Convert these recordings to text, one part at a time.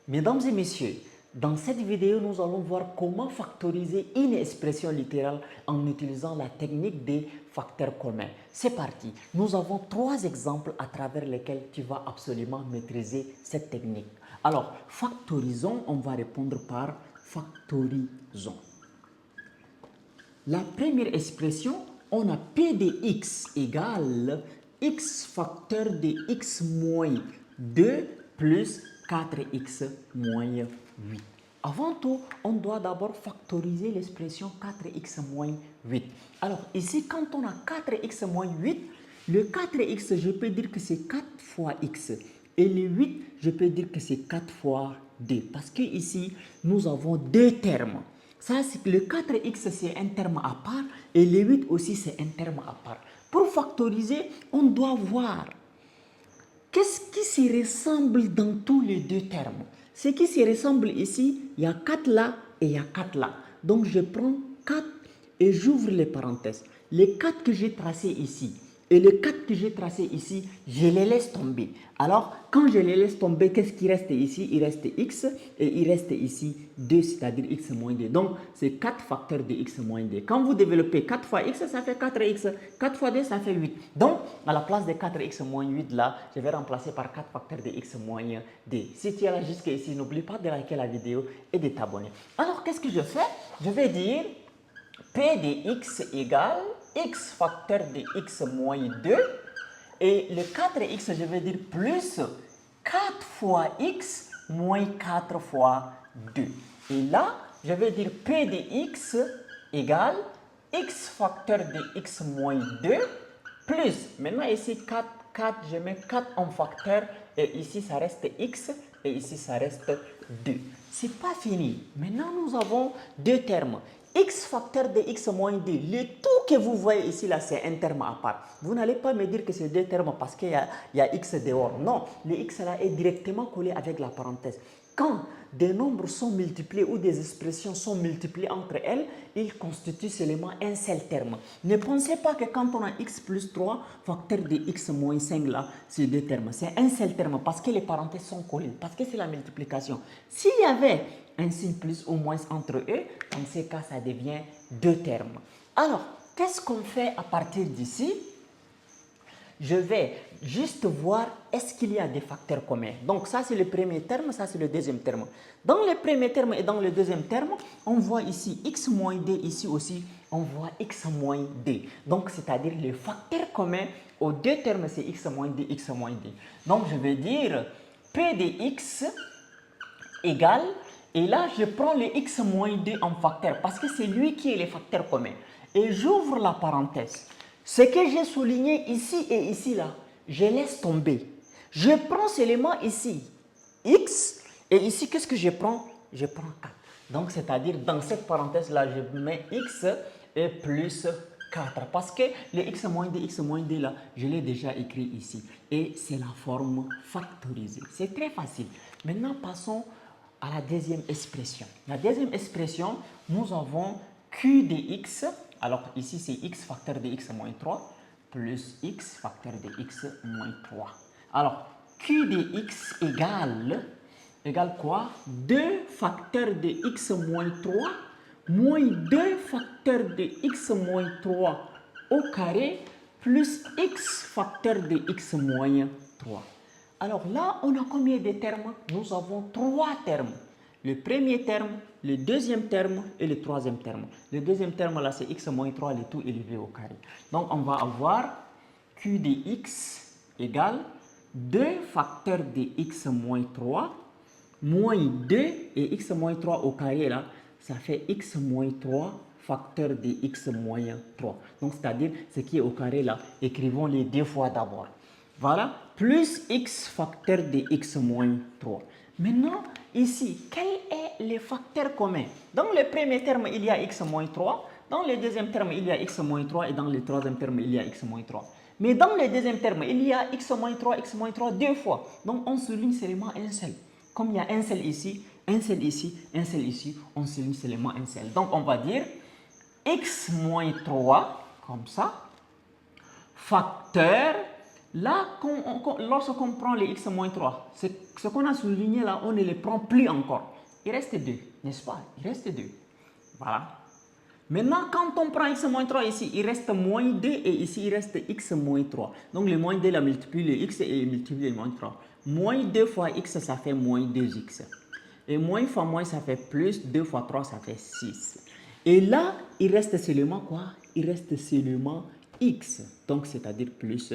Mesdames et messieurs, dans cette vidéo, nous allons voir comment factoriser une expression littérale en utilisant la technique des facteurs communs. C'est parti. Nous avons trois exemples à travers lesquels tu vas absolument maîtriser cette technique. Alors, factorisons, on va répondre par factorisons. La première expression, on a P de x égale x facteur de x moins 2 plus 4x moins 8. Avant tout, on doit d'abord factoriser l'expression 4x moins 8. Alors ici, quand on a 4x moins 8, le 4x, je peux dire que c'est 4 fois x. Et le 8, je peux dire que c'est 4 fois 2. Parce que ici, nous avons deux termes. Ça, c'est le 4x, c'est un terme à part. Et le 8 aussi, c'est un terme à part. Pour factoriser, on doit voir qu'est-ce qui se ressemble dans tous les deux termes. Ce qui se ressemble ici, il y a 4 là et il y a 4 là. Donc, je prends 4 et j'ouvre les parenthèses. Les 4 que j'ai tracés ici et les 4 que j'ai tracés ici, je les laisse tomber. Alors, quand je les laisse tomber, qu'est-ce qui reste ici? Il reste x et il reste ici 2, c'est-à-dire x moins 2. Donc, c'est 4 facteurs de x moins 2. Quand vous développez 4 fois x, ça fait 4x. 4 fois 2, ça fait 8. Donc, à la place de 4x moins 8 là, je vais remplacer par 4 facteurs de x moins 2. Si tu es là jusqu'ici, n'oublie pas de liker la vidéo et de t'abonner. Alors, qu'est-ce que je fais? Je vais dire P de x égale x facteur de x moins 2 et le 4x, je vais dire plus 4 fois x moins 4 fois 2. Et là, je vais dire P de x égale x facteur de x moins 2 plus, maintenant ici 4, 4, je mets 4 en facteur et ici ça reste x et ici ça reste 2. C'est pas fini. Maintenant nous avons deux termes. X facteur de x moins 2. Le tout que vous voyez ici là, c'est un terme à part. Vous n'allez pas me dire que c'est deux termes parce qu'il y a x dehors. Non, le x là est directement collé avec la parenthèse. Quand des nombres sont multipliés ou des expressions sont multipliées entre elles, ils constituent seulement un seul terme. Ne pensez pas que quand on a x plus 3, facteur de x moins 5 là, c'est deux termes. C'est un seul terme parce que les parenthèses sont collées, parce que c'est la multiplication. S'il y avait un signe plus ou moins entre eux, dans ces cas, ça devient deux termes. Alors, qu'est-ce qu'on fait à partir d'ici? Je vais juste voir est-ce qu'il y a des facteurs communs. Donc ça c'est le premier terme, ça c'est le deuxième terme. Dans le premier terme et dans le deuxième terme, on voit ici x moins 2, ici aussi on voit x moins 2. Donc c'est-à-dire le facteur commun aux deux termes c'est x moins 2, x moins 2. Donc je vais dire p de x égale, et là je prends le x moins 2 en facteur parce que c'est lui qui est le facteur commun. Et j'ouvre la parenthèse. Ce que j'ai souligné ici et ici là, je laisse tomber. Je prends cet élément ici, x, et ici qu'est-ce que je prends? Je prends 4. Donc c'est-à-dire dans cette parenthèse là, je mets x et plus 4. Parce que le x moins 2 là, je l'ai déjà écrit ici. Et c'est la forme factorisée. C'est très facile. Maintenant passons à la deuxième expression. La deuxième expression, nous avons q de x. Alors ici, c'est x facteur de x moins 3 plus x facteur de x moins 3. Alors, q de x égale quoi? 2 facteurs de x moins 3 moins 2 facteurs de x moins 3 au carré plus x facteur de x moins 3. Alors là, on a combien de termes? Nous avons trois termes. Le premier terme, le deuxième terme et le troisième terme. Le deuxième terme, là, c'est x moins 3, le tout élevé au carré. Donc, on va avoir q de x égale 2 facteurs de x moins 3 moins 2 et x moins 3 au carré, là, ça fait x moins 3 facteur de x moins 3. Donc, c'est-à-dire ce qui est au carré, là, écrivons les deux fois d'abord. Voilà, plus x facteur de x moins 3. Maintenant, ici, quel est le facteur commun? Dans le premier terme, il y a x moins 3. Dans le deuxième terme, il y a x moins 3. Et dans le troisième terme, il y a x moins 3. Mais dans le deuxième terme, il y a x moins 3 deux fois. Donc, on souligne seulement un seul. Comme il y a un seul ici, un seul ici, un seul ici, on souligne seulement un seul. Donc, on va dire x moins 3, comme ça, facteur Là, lorsqu'on prend les x moins 3, ce qu'on a souligné là, on ne les prend plus encore. Il reste 2, n'est-ce pas? Il reste 2. Voilà. Maintenant, quand on prend x moins 3 ici, il reste moins 2 et ici, il reste x moins 3. Donc, le moins 2, la multiplie le x et il multiplie le moins 3. Moins 2 fois x, ça fait moins 2x. Et moins fois moins, ça fait plus. 2 fois 3, ça fait 6. Et là, il reste seulement quoi? Il reste seulement x. Donc, c'est-à-dire plus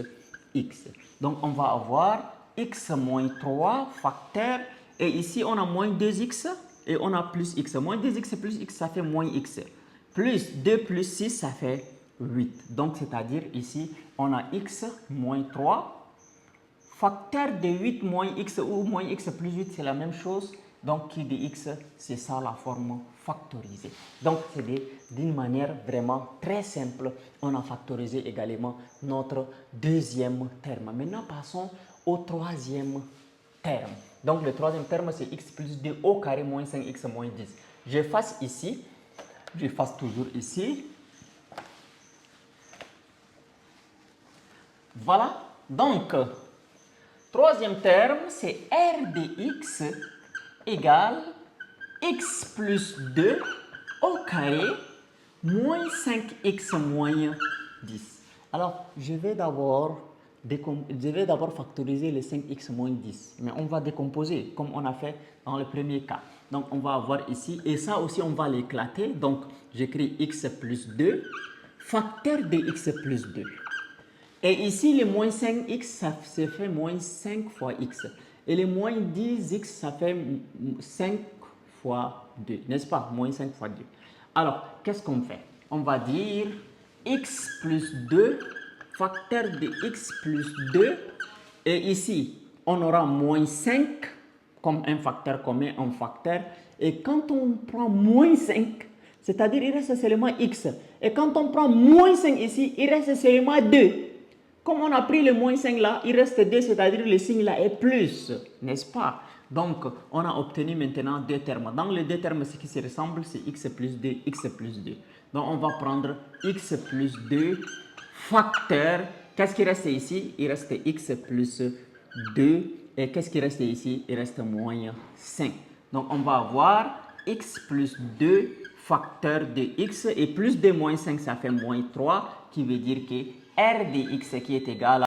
x. Donc, on va avoir x moins 3 facteur. Et ici, on a moins 2x et on a plus x. Moins 2x plus x, ça fait moins x. Plus 2 plus 6, ça fait 8. Donc, c'est-à-dire ici, on a x moins 3. Facteur de 8 moins x ou moins x plus 8, c'est la même chose. Donc, qui de x, c'est ça la forme factorisée. Donc, c'est d'une manière vraiment très simple. On a factorisé également notre deuxième terme. Maintenant, passons au troisième terme. Donc, le troisième terme, c'est x plus 2 au carré moins 5x moins 10. J'efface ici. J'efface toujours ici. Voilà. Donc, troisième terme, c'est r de x égale x plus 2 au carré moins 5x moins 10. Alors, je vais d'abord factoriser les 5x moins 10. Mais on va décomposer comme on a fait dans le premier cas. Donc, on va avoir ici, et ça aussi, on va l'éclater. Donc, j'écris x plus 2, facteur de x plus 2. Et ici, le moins 5x, ça fait moins 5 fois x. Et le moins 10x, ça fait 5 fois 2, n'est-ce pas? Moins 5 fois 2. Alors, qu'est-ce qu'on fait? On va dire x plus 2, facteur de x plus 2. Et ici, on aura moins 5 comme un facteur commun en facteur. Et quand on prend moins 5, c'est-à-dire il reste seulement x. Et quand on prend moins 5 ici, il reste seulement 2. Comme on a pris le moins 5 là, il reste 2, c'est-à-dire le signe là est plus, n'est-ce pas? Donc, on a obtenu maintenant deux termes. Dans les deux termes, ce qui se ressemble, c'est x plus 2, x plus 2. Donc, on va prendre x plus 2 facteur. Qu'est-ce qui reste ici? Il reste x plus 2. Et qu'est-ce qui reste ici? Il reste moins 5. Donc, on va avoir x plus 2 facteur de x et plus de moins 5, ça fait moins 3, qui veut dire que r de x qui est égal à